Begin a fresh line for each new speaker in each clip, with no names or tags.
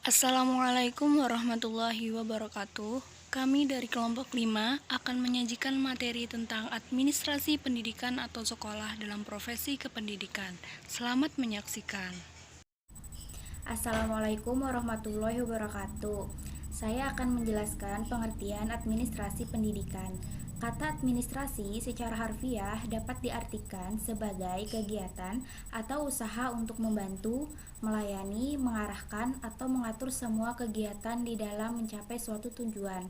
Assalamualaikum warahmatullahi wabarakatuh. Kami dari kelompok 5 akan menyajikan materi tentang administrasi pendidikan atau sekolah dalam profesi kependidikan. Selamat menyaksikan.
Assalamualaikum warahmatullahi wabarakatuh. Saya akan menjelaskan pengertian administrasi pendidikan. Kata administrasi secara harfiah dapat diartikan sebagai kegiatan atau usaha untuk membantu, melayani, mengarahkan, atau mengatur semua kegiatan di dalam mencapai suatu tujuan.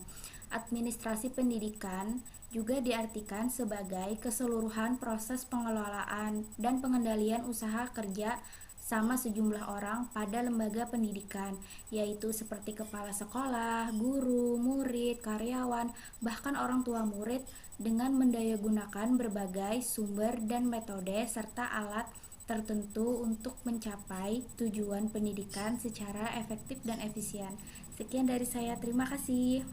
Administrasi pendidikan juga diartikan sebagai keseluruhan proses pengelolaan dan pengendalian usaha kerja sama sejumlah orang pada lembaga pendidikan, yaitu seperti kepala sekolah, guru, murid, karyawan, bahkan orang tua murid dengan mendayagunakan berbagai sumber dan metode serta alat tertentu untuk mencapai tujuan pendidikan secara efektif dan efisien. Sekian dari saya, terima kasih.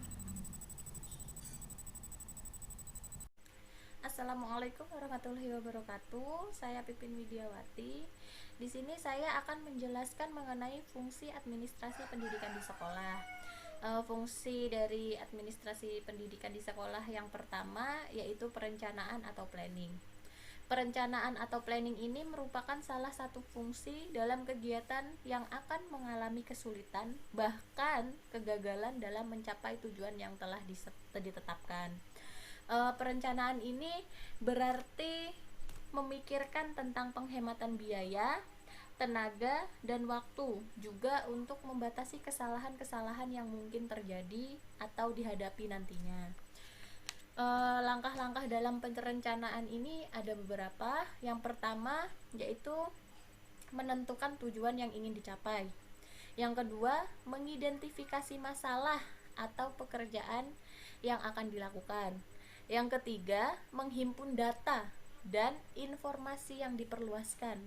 Assalamualaikum warahmatullahi wabarakatuh. Saya Pipin Widiawati. Di sini saya akan menjelaskan mengenai fungsi administrasi pendidikan di sekolah. Fungsi dari administrasi pendidikan di sekolah yang pertama yaitu perencanaan atau planning. Perencanaan atau planning ini merupakan salah satu fungsi dalam kegiatan yang akan mengalami kesulitan bahkan kegagalan dalam mencapai tujuan yang telah ditetapkan. Perencanaan ini berarti memikirkan tentang penghematan biaya, tenaga, dan waktu, juga untuk membatasi kesalahan-kesalahan yang mungkin terjadi atau dihadapi nantinya. Langkah-langkah dalam perencanaan ini ada beberapa. Yang pertama yaitu menentukan tujuan yang ingin dicapai. Yang kedua, mengidentifikasi masalah atau pekerjaan yang akan dilakukan. Yang ketiga, menghimpun data dan informasi yang diperluaskan.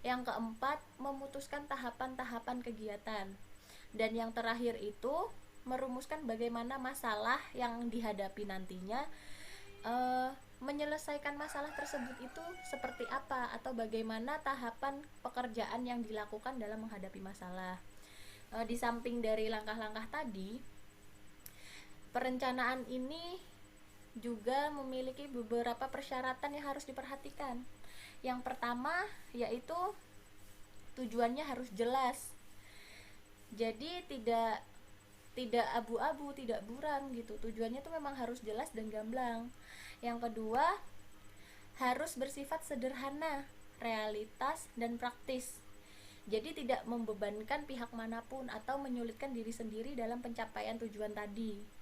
Yang keempat, memutuskan tahapan-tahapan kegiatan. Dan yang terakhir itu merumuskan bagaimana masalah yang dihadapi nantinya, menyelesaikan masalah tersebut itu seperti apa atau bagaimana tahapan pekerjaan yang dilakukan dalam menghadapi masalah. Di samping dari langkah-langkah tadi, perencanaan ini juga memiliki beberapa persyaratan yang harus diperhatikan. Yang pertama yaitu tujuannya harus jelas. Jadi tidak abu-abu, tidak buram gitu. Tujuannya tuh memang harus jelas dan gamblang. Yang kedua, harus bersifat sederhana, realitas dan praktis. Jadi tidak membebankan pihak manapun atau menyulitkan diri sendiri dalam pencapaian tujuan tadi.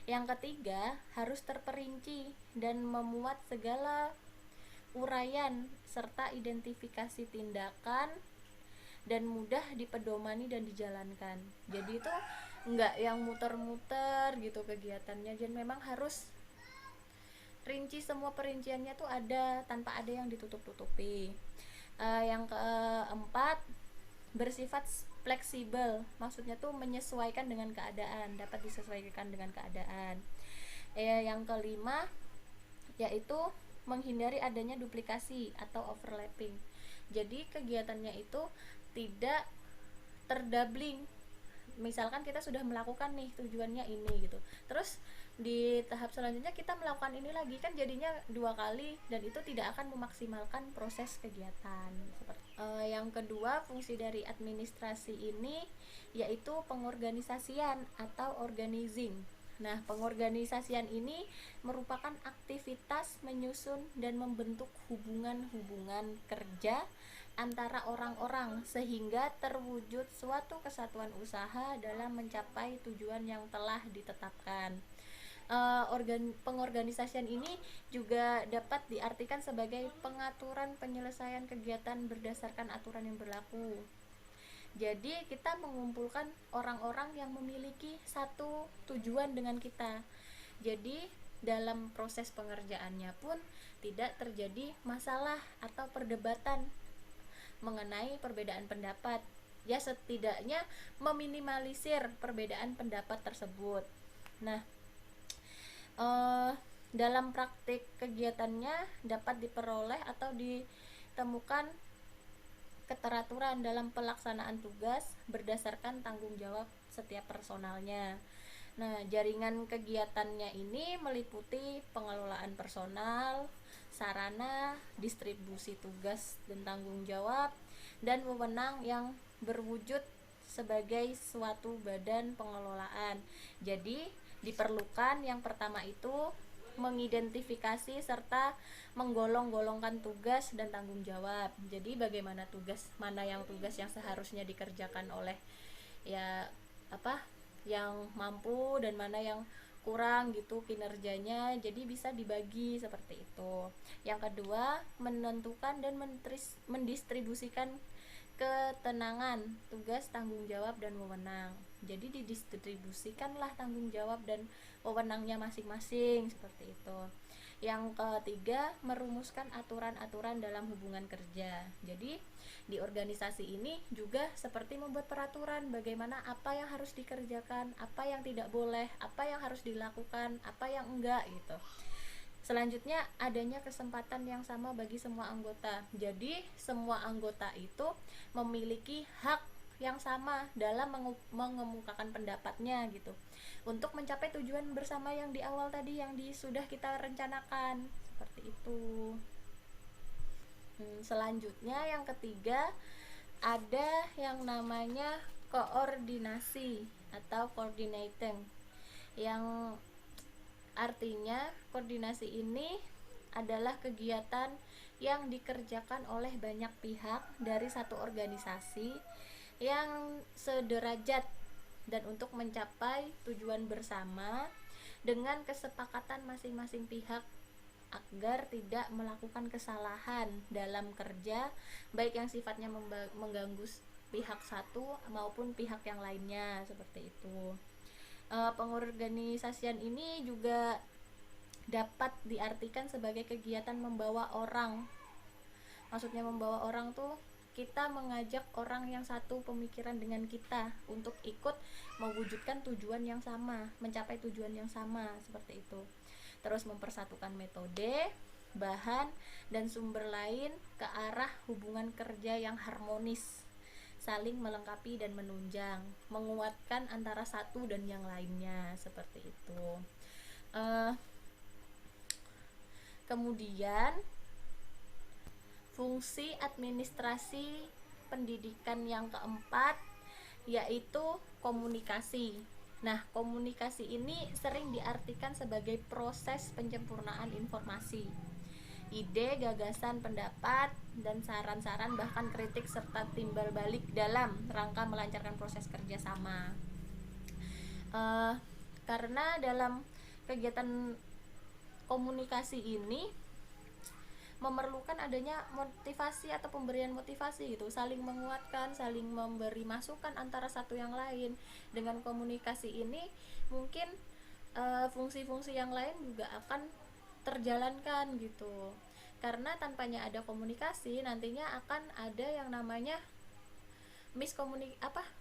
Yang ketiga, harus terperinci dan memuat segala uraian serta identifikasi tindakan dan mudah dipedomani dan dijalankan. Jadi itu enggak yang muter-muter gitu kegiatannya, dan memang harus rinci, semua perinciannya tuh ada tanpa ada yang ditutup-tutupi. Yang keempat, bersifat fleksibel, maksudnya tuh menyesuaikan dengan keadaan, dapat disesuaikan dengan keadaan. Yang kelima yaitu menghindari adanya duplikasi atau overlapping. Jadi kegiatannya itu tidak terdabling. Misalkan kita sudah melakukan nih tujuannya ini gitu, terus di tahap selanjutnya kita melakukan ini lagi, kan jadinya dua kali dan itu tidak akan memaksimalkan proses kegiatan. Yang kedua, fungsi dari administrasi ini yaitu pengorganisasian atau organizing. Nah, pengorganisasian ini merupakan aktivitas menyusun dan membentuk hubungan-hubungan kerja antara orang-orang sehingga terwujud suatu kesatuan usaha dalam mencapai tujuan yang telah ditetapkan. Pengorganisasian ini juga dapat diartikan sebagai pengaturan penyelesaian kegiatan berdasarkan aturan yang berlaku. Jadi kita mengumpulkan orang-orang yang memiliki satu tujuan dengan kita. Jadi dalam proses pengerjaannya pun tidak terjadi masalah atau perdebatan mengenai perbedaan pendapat. Ya, setidaknya meminimalisir perbedaan pendapat tersebut. Nah, dalam praktik kegiatannya dapat diperoleh atau ditemukan keteraturan dalam pelaksanaan tugas berdasarkan tanggung jawab setiap personalnya. Nah, jaringan kegiatannya ini meliputi pengelolaan personal, sarana, distribusi tugas dan tanggung jawab, dan wewenang yang berwujud sebagai suatu badan pengelolaan. Jadi, diperlukan yang pertama itu mengidentifikasi serta menggolong-golongkan tugas dan tanggung jawab. Jadi bagaimana mana yang tugas yang seharusnya dikerjakan oleh yang mampu dan mana yang kurang gitu kinerjanya, jadi bisa dibagi seperti itu. Yang kedua, menentukan dan mendistribusikan ketenangan tugas, tanggung jawab, dan wewenang. Jadi didistribusikanlah tanggung jawab dan wewenangnya masing-masing seperti itu. Yang ketiga, merumuskan aturan-aturan dalam hubungan kerja. Jadi di organisasi ini juga seperti membuat peraturan bagaimana apa yang harus dikerjakan, apa yang tidak boleh, apa yang harus dilakukan, apa yang enggak gitu. Selanjutnya, adanya kesempatan yang sama bagi semua anggota. Jadi semua anggota itu memiliki hak yang sama dalam mengemukakan pendapatnya gitu, untuk mencapai tujuan bersama yang di awal tadi yang sudah kita rencanakan seperti itu. Selanjutnya yang ketiga, ada yang namanya koordinasi atau coordinating, yang artinya koordinasi ini adalah kegiatan yang dikerjakan oleh banyak pihak dari satu organisasi yang sederajat dan untuk mencapai tujuan bersama dengan kesepakatan masing-masing pihak agar tidak melakukan kesalahan dalam kerja, baik yang sifatnya mengganggu pihak satu maupun pihak yang lainnya seperti itu. Pengorganisasian ini juga dapat diartikan sebagai kegiatan membawa orang. Maksudnya membawa orang tuh kita mengajak orang yang satu pemikiran dengan kita untuk ikut mewujudkan tujuan yang sama, mencapai tujuan yang sama seperti itu. Terus mempersatukan metode, bahan, dan sumber lain ke arah hubungan kerja yang harmonis, saling melengkapi dan menunjang, menguatkan antara satu dan yang lainnya seperti itu. Kemudian fungsi administrasi pendidikan yang keempat yaitu komunikasi. Nah, komunikasi ini sering diartikan sebagai proses penyempurnaan informasi, ide, gagasan, pendapat, dan saran-saran bahkan kritik serta timbal balik dalam rangka melancarkan proses kerjasama. Karena dalam kegiatan komunikasi ini memerlukan adanya motivasi atau pemberian motivasi gitu, saling menguatkan, saling memberi masukan antara satu yang lain. Dengan komunikasi ini mungkin fungsi-fungsi yang lain juga akan terjalankan gitu, karena tanpanya ada komunikasi nantinya akan ada yang namanya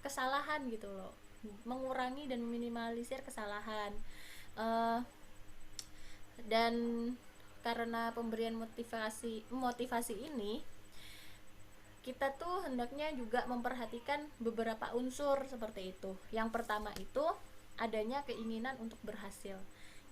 kesalahan gitu loh, mengurangi dan meminimalisir kesalahan. Dan karena pemberian motivasi ini, kita tuh hendaknya juga memperhatikan beberapa unsur seperti itu. Yang pertama itu adanya keinginan untuk berhasil.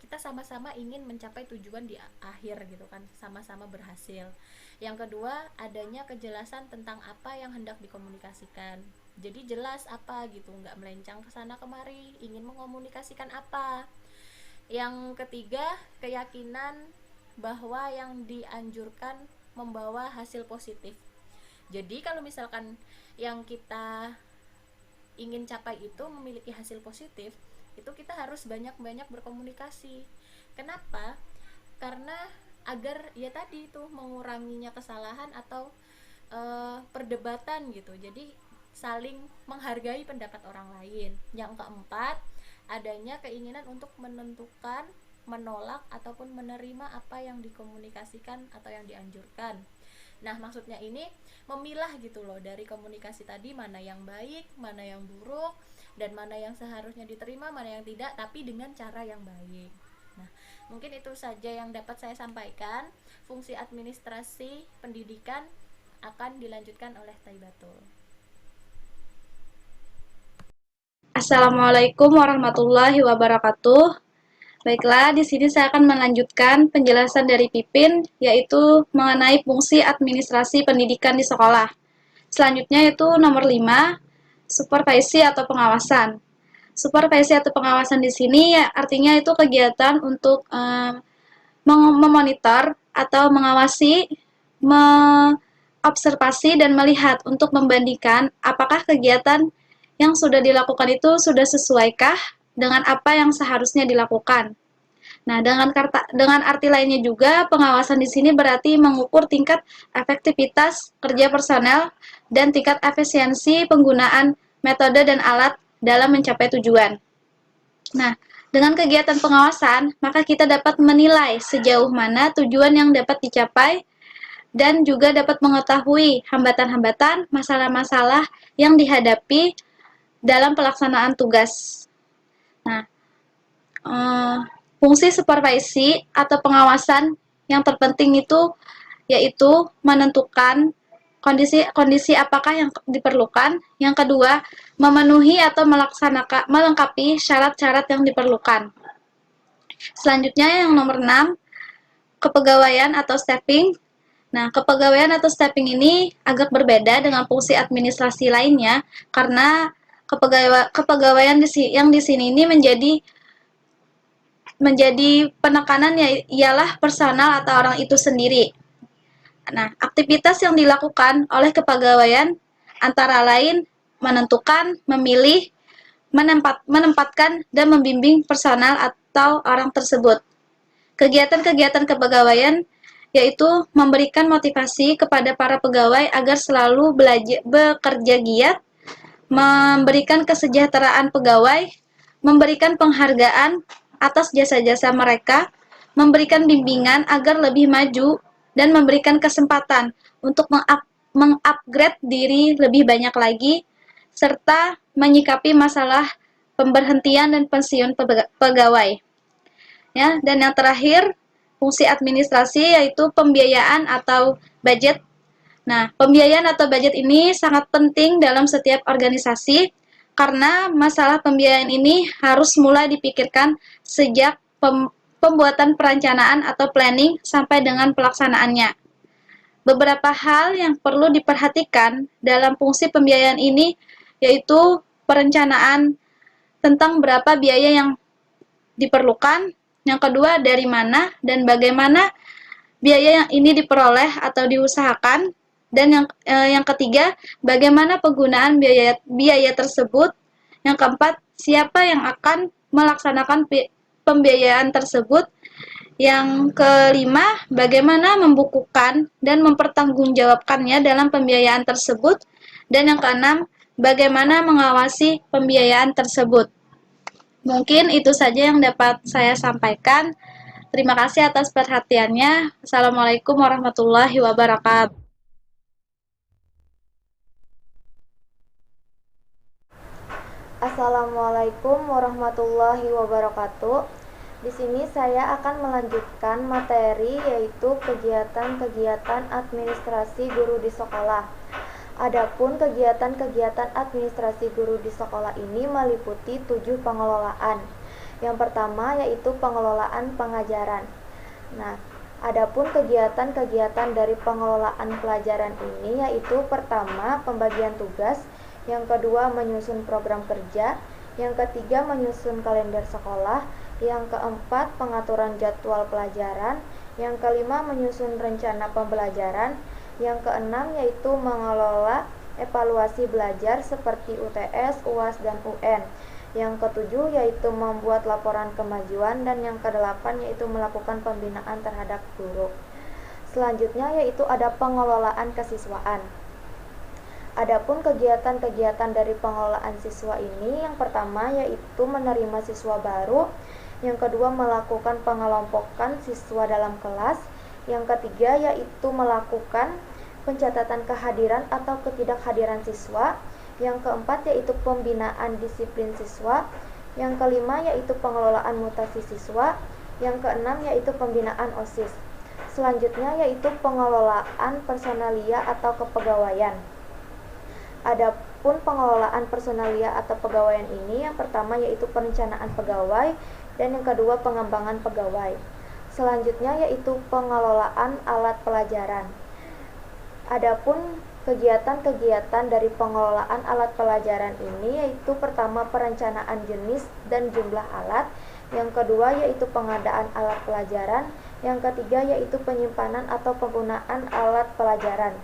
Kita sama-sama ingin mencapai tujuan di akhir gitu kan, sama-sama berhasil. Yang kedua, adanya kejelasan tentang apa yang hendak dikomunikasikan. Jadi jelas apa gitu, nggak melencang ke sana kemari, ingin mengomunikasikan apa. Yang ketiga, keyakinan bahwa yang dianjurkan membawa hasil positif. Jadi kalau misalkan yang kita ingin capai itu memiliki hasil positif, itu kita harus banyak-banyak berkomunikasi. Kenapa? Karena agar ya tadi itu menguranginya kesalahan atau perdebatan gitu. Jadi saling menghargai pendapat orang lain. Yang keempat, adanya keinginan untuk menentukan, menolak ataupun menerima apa yang dikomunikasikan atau yang dianjurkan. Nah, maksudnya ini memilah gitu loh dari komunikasi tadi, mana yang baik, mana yang buruk, dan mana yang seharusnya diterima, mana yang tidak, tapi dengan cara yang baik. Nah, mungkin itu saja yang dapat saya sampaikan. Fungsi administrasi pendidikan akan dilanjutkan oleh Taibatul.
Assalamualaikum warahmatullahi wabarakatuh. Baiklah, di sini saya akan melanjutkan penjelasan dari Pipin, yaitu mengenai fungsi administrasi pendidikan di sekolah. Selanjutnya yaitu nomor 5, supervisi atau pengawasan. Supervisi atau pengawasan di sini ya, artinya itu kegiatan untuk memonitor atau mengawasi, mengobservasi dan melihat untuk membandingkan apakah kegiatan yang sudah dilakukan itu sudah sesuaikah dengan apa yang seharusnya dilakukan. Nah, dengan arti lainnya juga, pengawasan di sini berarti mengukur tingkat efektivitas kerja personel dan tingkat efisiensi penggunaan metode dan alat dalam mencapai tujuan. Nah, dengan kegiatan pengawasan, maka kita dapat menilai sejauh mana tujuan yang dapat dicapai dan juga dapat mengetahui hambatan-hambatan, masalah-masalah yang dihadapi dalam pelaksanaan tugas. Nah, fungsi supervisi atau pengawasan yang terpenting itu yaitu menentukan kondisi apakah yang diperlukan. Yang kedua, memenuhi atau melengkapi syarat-syarat yang diperlukan. Selanjutnya yang nomor 6, kepegawaian atau staffing. Nah, kepegawaian atau staffing ini agak berbeda dengan fungsi administrasi lainnya karena kepegawaian yang di sini ini menjadi penekanan ialah personal atau orang itu sendiri. Nah, aktivitas yang dilakukan oleh kepegawaian antara lain menentukan, memilih, menempatkan, dan membimbing personal atau orang tersebut. Kegiatan-kegiatan kepegawaian yaitu memberikan motivasi kepada para pegawai agar selalu bekerja giat, memberikan kesejahteraan pegawai, memberikan penghargaan atas jasa-jasa mereka, memberikan bimbingan agar lebih maju, dan memberikan kesempatan untuk mengupgrade diri lebih banyak lagi, serta menyikapi masalah pemberhentian dan pensiun pegawai. Ya, dan yang terakhir, fungsi administrasi yaitu pembiayaan atau budget. Nah, pembiayaan atau budget ini sangat penting dalam setiap organisasi karena masalah pembiayaan ini harus mulai dipikirkan sejak pembuatan perencanaan atau planning sampai dengan pelaksanaannya. Beberapa hal yang perlu diperhatikan dalam fungsi pembiayaan ini yaitu perencanaan tentang berapa biaya yang diperlukan, yang kedua dari mana dan bagaimana biaya yang ini diperoleh atau diusahakan, dan yang ketiga, bagaimana penggunaan biaya tersebut. Yang keempat, siapa yang akan melaksanakan pembiayaan tersebut. Yang kelima, bagaimana membukukan dan mempertanggungjawabkannya dalam pembiayaan tersebut. Dan yang keenam, bagaimana mengawasi pembiayaan tersebut. Mungkin itu saja yang dapat saya sampaikan. Terima kasih atas perhatiannya. Assalamualaikum warahmatullahi wabarakatuh.
Assalamualaikum warahmatullahi wabarakatuh. Di sini saya akan melanjutkan materi yaitu kegiatan-kegiatan administrasi guru di sekolah. Adapun kegiatan-kegiatan administrasi guru di sekolah ini meliputi 7 pengelolaan. Yang pertama yaitu pengelolaan pengajaran. Nah, adapun kegiatan-kegiatan dari pengelolaan pelajaran ini yaitu pertama pembagian tugas, yang kedua menyusun program kerja, yang ketiga menyusun kalender sekolah, yang keempat pengaturan jadwal pelajaran, yang kelima menyusun rencana pembelajaran, yang keenam yaitu mengelola evaluasi belajar seperti UTS, UAS, dan UN, yang ketujuh yaitu membuat laporan kemajuan, dan yang kedelapan yaitu melakukan pembinaan terhadap guru. Selanjutnya yaitu ada pengelolaan kesiswaan. Adapun kegiatan-kegiatan dari pengelolaan siswa ini, yang pertama yaitu menerima siswa baru, yang kedua melakukan pengelompokan siswa dalam kelas, yang ketiga yaitu melakukan pencatatan kehadiran atau ketidakhadiran siswa, yang keempat yaitu pembinaan disiplin siswa, yang kelima yaitu pengelolaan mutasi siswa, yang keenam yaitu pembinaan OSIS. Selanjutnya yaitu pengelolaan personalia atau kepegawaian. Adapun pengelolaan personalia atau pegawaian ini, yang pertama yaitu perencanaan pegawai dan yang kedua pengembangan pegawai. Selanjutnya yaitu pengelolaan alat pelajaran. Adapun kegiatan-kegiatan dari pengelolaan alat pelajaran ini yaitu pertama perencanaan jenis dan jumlah alat, yang kedua yaitu pengadaan alat pelajaran, yang ketiga yaitu penyimpanan atau penggunaan alat pelajaran.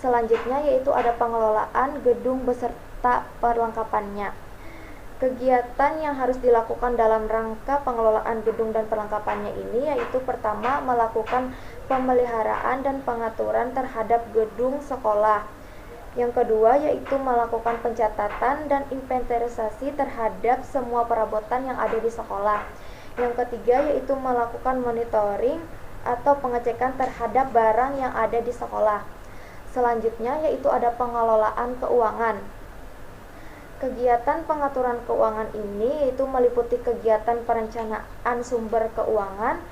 Selanjutnya yaitu ada pengelolaan gedung beserta perlengkapannya. Kegiatan yang harus dilakukan dalam rangka pengelolaan gedung dan perlengkapannya ini yaitu pertama melakukan pemeliharaan dan pengaturan terhadap gedung sekolah. Yang kedua yaitu melakukan pencatatan dan inventarisasi terhadap semua perabotan yang ada di sekolah. Yang ketiga yaitu melakukan monitoring atau pengecekan terhadap barang yang ada di sekolah. Selanjutnya yaitu ada pengelolaan keuangan. Kegiatan pengaturan keuangan ini yaitu meliputi kegiatan perencanaan sumber keuangan.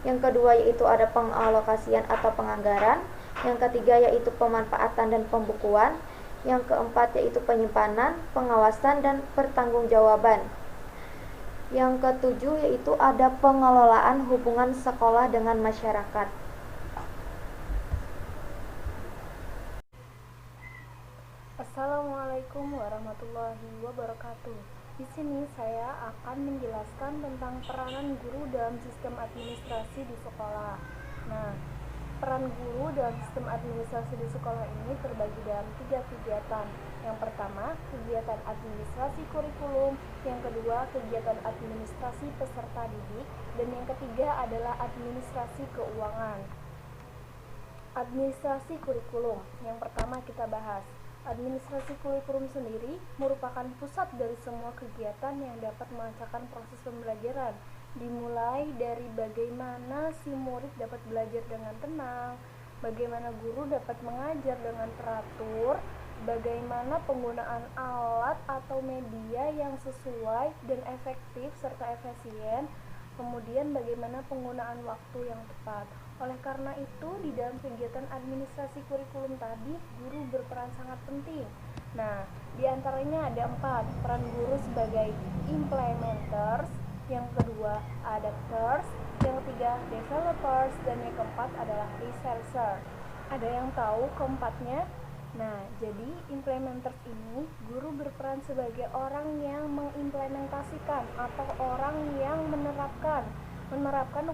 Yang kedua yaitu ada pengalokasian atau penganggaran. Yang ketiga yaitu pemanfaatan dan pembukuan. Yang keempat yaitu penyimpanan, pengawasan dan pertanggungjawaban. Yang ketujuh yaitu ada pengelolaan hubungan sekolah dengan masyarakat.
Assalamualaikum warahmatullahi wabarakatuh. Di sini saya akan menjelaskan tentang peranan guru dalam sistem administrasi di sekolah. Nah, peran guru dalam sistem administrasi di sekolah ini terbagi dalam 3 kegiatan. Yang pertama, kegiatan administrasi kurikulum, yang kedua, kegiatan administrasi peserta didik, dan yang ketiga adalah administrasi keuangan. Administrasi kurikulum, yang pertama kita bahas. Administrasi kurikulum sendiri merupakan pusat dari semua kegiatan yang dapat melancarkan proses pembelajaran, dimulai dari bagaimana si murid dapat belajar dengan tenang, bagaimana guru dapat mengajar dengan teratur, bagaimana penggunaan alat atau media yang sesuai dan efektif serta efisien, kemudian bagaimana penggunaan waktu yang tepat. Oleh karena itu, di dalam kegiatan administrasi kurikulum tadi, guru berperan sangat penting. Nah, di antaranya ada 4, peran guru sebagai implementers, yang kedua adapters, yang ketiga developers, dan yang keempat adalah researcher. Ada yang tahu keempatnya? Nah, jadi implementers ini guru berperan sebagai orang yang mengimplementasikan atau orang yang menerapkan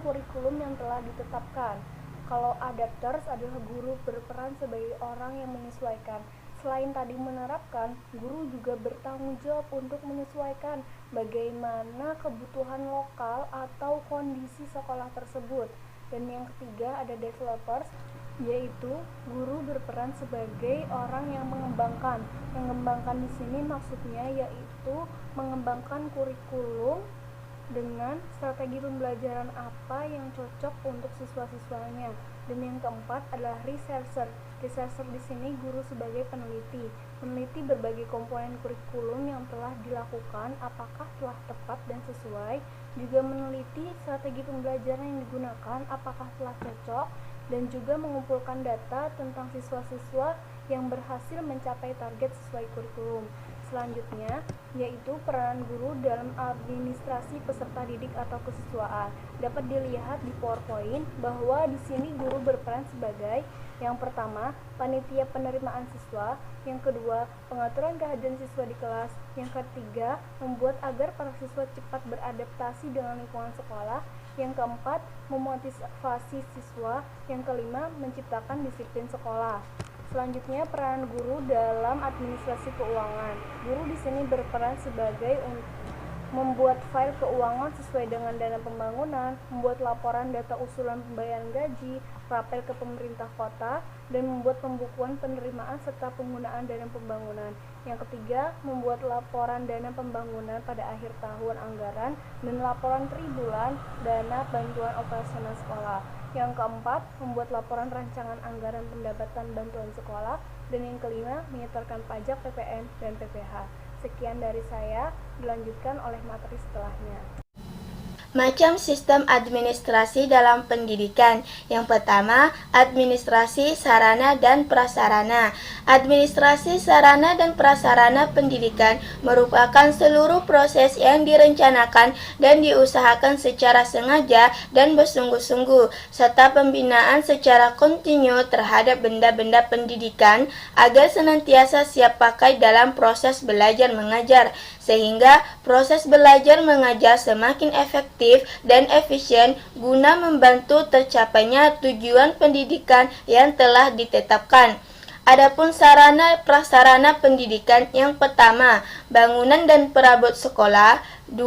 kurikulum yang telah ditetapkan. Kalau adapters adalah guru berperan sebagai orang yang menyesuaikan. Selain tadi menerapkan, guru juga bertanggung jawab untuk menyesuaikan bagaimana kebutuhan lokal atau kondisi sekolah tersebut. Dan yang ketiga ada developers, yaitu guru berperan sebagai orang yang mengembangkan. Mengembangkan di sini maksudnya yaitu mengembangkan kurikulum dengan strategi pembelajaran apa yang cocok untuk siswa-siswanya. Dan yang keempat adalah researcher. Researcher di sini guru sebagai peneliti. Meneliti berbagai komponen kurikulum yang telah dilakukan apakah telah tepat dan sesuai, juga meneliti strategi pembelajaran yang digunakan apakah telah cocok, dan juga mengumpulkan data tentang siswa-siswa yang berhasil mencapai target sesuai kurikulum. Selanjutnya, yaitu peranan guru dalam administrasi peserta didik atau kesiswaan. Dapat dilihat di PowerPoint bahwa di sini guru berperan sebagai yang pertama, panitia penerimaan siswa, yang kedua, pengaturan kehadiran siswa di kelas, yang ketiga, membuat agar para siswa cepat beradaptasi dengan lingkungan sekolah, yang keempat, memotivasi siswa, yang kelima, menciptakan disiplin sekolah. Selanjutnya, peran guru dalam administrasi keuangan. Guru di sini berperan sebagai membuat file keuangan sesuai dengan dana pembangunan, membuat laporan data usulan pembayaran gaji, rapel ke pemerintah kota, dan membuat pembukuan penerimaan serta penggunaan dana pembangunan. Yang ketiga, membuat laporan dana pembangunan pada akhir tahun anggaran dan laporan tribulan dana bantuan operasional sekolah. Yang keempat, membuat laporan rancangan anggaran pendapatan bantuan sekolah, dan yang kelima, menyetorkan pajak PPN dan PPh. Sekian dari saya, dilanjutkan oleh materi setelahnya.
Macam sistem administrasi dalam pendidikan. Yang pertama, administrasi sarana dan prasarana. Administrasi sarana dan prasarana pendidikan merupakan seluruh proses yang direncanakan dan diusahakan secara sengaja dan bersungguh-sungguh, serta pembinaan secara kontinu terhadap benda-benda pendidikan agar senantiasa siap pakai dalam proses belajar mengajar, sehingga proses belajar mengajar semakin efektif dan efisien guna membantu tercapainya tujuan pendidikan yang telah ditetapkan. Adapun sarana prasarana pendidikan, yang pertama, bangunan dan perabot sekolah. 2.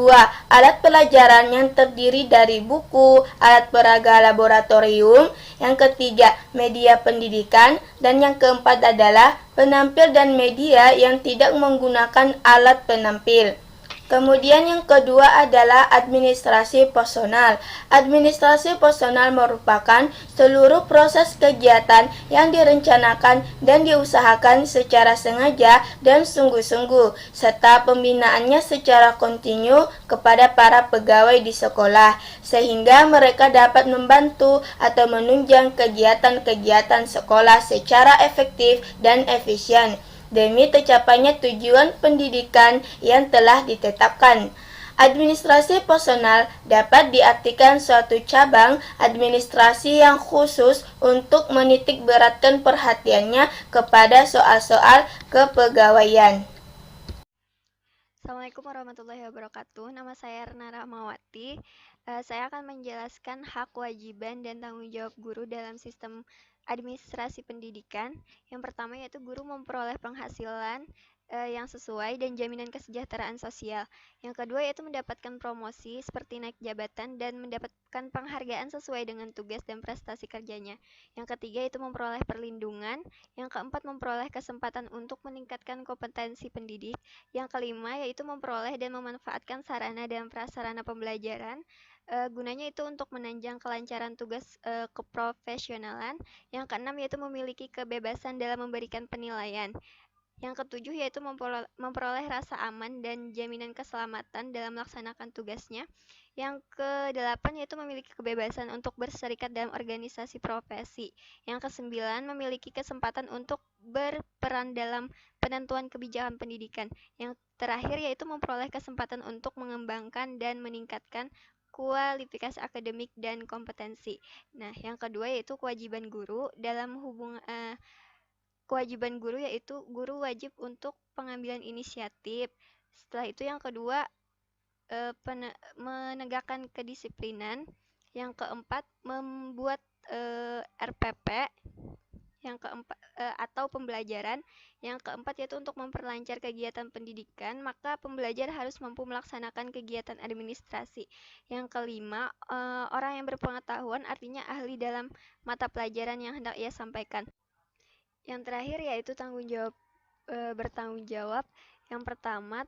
Alat pelajaran yang terdiri dari buku, alat peraga laboratorium. Yang ketiga, media pendidikan. Dan yang keempat adalah penampil dan media yang tidak menggunakan alat penampil. Kemudian yang kedua adalah administrasi personal. Administrasi personal merupakan seluruh proses kegiatan yang direncanakan dan diusahakan secara sengaja dan sungguh-sungguh, serta pembinaannya secara kontinu kepada para pegawai di sekolah, sehingga mereka dapat membantu atau menunjang kegiatan-kegiatan sekolah secara efektif dan efisien demi tercapainya tujuan pendidikan yang telah ditetapkan. Administrasi personal dapat diartikan suatu cabang administrasi yang khusus untuk menitik beratkan perhatiannya kepada soal-soal kepegawaian.
Assalamualaikum warahmatullahi wabarakatuh. Nama saya Erna Rahmawati. Saya akan menjelaskan hak, kewajiban, dan tanggung jawab guru dalam sistem administrasi pendidikan. Yang pertama yaitu guru memperoleh penghasilan yang sesuai dan jaminan kesejahteraan sosial. Yang kedua yaitu mendapatkan promosi seperti naik jabatan dan mendapatkan penghargaan sesuai dengan tugas dan prestasi kerjanya. Yang ketiga yaitu memperoleh perlindungan. Yang keempat memperoleh kesempatan untuk meningkatkan kompetensi pendidik. Yang kelima yaitu memperoleh dan memanfaatkan sarana dan prasarana pembelajaran. Gunanya itu untuk menunjang kelancaran tugas keprofesionalan. Yang keenam yaitu memiliki kebebasan dalam memberikan penilaian. Yang ketujuh yaitu memperoleh rasa aman dan jaminan keselamatan dalam melaksanakan tugasnya. Yang kedelapan yaitu memiliki kebebasan untuk berserikat dalam organisasi profesi. Yang kesembilan memiliki kesempatan untuk berperan dalam penentuan kebijakan pendidikan. Yang terakhir yaitu memperoleh kesempatan untuk mengembangkan dan meningkatkan kualifikasi akademik dan kompetensi. Nah, yang kedua yaitu kewajiban guru dalam kewajiban guru yaitu guru wajib untuk pengambilan inisiatif. Setelah itu yang kedua menegakkan kedisiplinan. Yang keempat membuat RPP. Yang keempat atau pembelajaran. Yang keempat yaitu untuk memperlancar kegiatan pendidikan, maka pembelajar harus mampu melaksanakan kegiatan administrasi. Yang kelima, orang yang berpengetahuan artinya ahli dalam mata pelajaran yang hendak ia sampaikan. Yang terakhir yaitu bertanggung jawab. Yang pertama,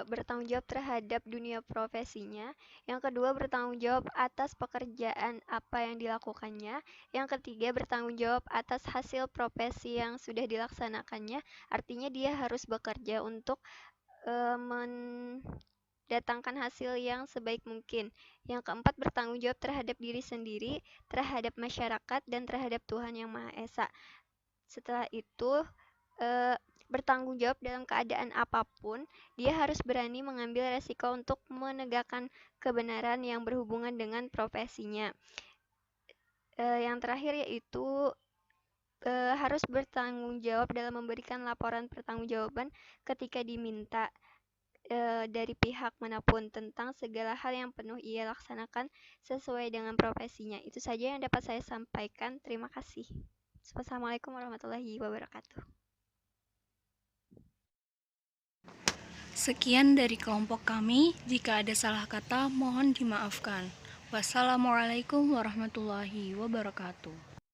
bertanggung jawab terhadap dunia profesinya. Yang kedua, bertanggung jawab atas pekerjaan apa yang dilakukannya. Yang ketiga, bertanggung jawab atas hasil profesi yang sudah dilaksanakannya. Artinya dia harus bekerja untuk mendatangkan hasil yang sebaik mungkin. Yang keempat, bertanggung jawab terhadap diri sendiri, terhadap masyarakat, dan terhadap Tuhan Yang Maha Esa. Setelah itu, bertanggung jawab dalam keadaan apapun, dia harus berani mengambil resiko untuk menegakkan kebenaran yang berhubungan dengan profesinya. Yang terakhir yaitu harus bertanggung jawab dalam memberikan laporan pertanggungjawaban ketika diminta dari pihak manapun tentang segala hal yang penuh ia laksanakan sesuai dengan profesinya. Itu saja yang dapat saya sampaikan. Terima kasih. Wassalamualaikum warahmatullahi wabarakatuh.
Sekian dari kelompok kami. Jika ada salah kata, mohon dimaafkan. Wassalamualaikum warahmatullahi wabarakatuh.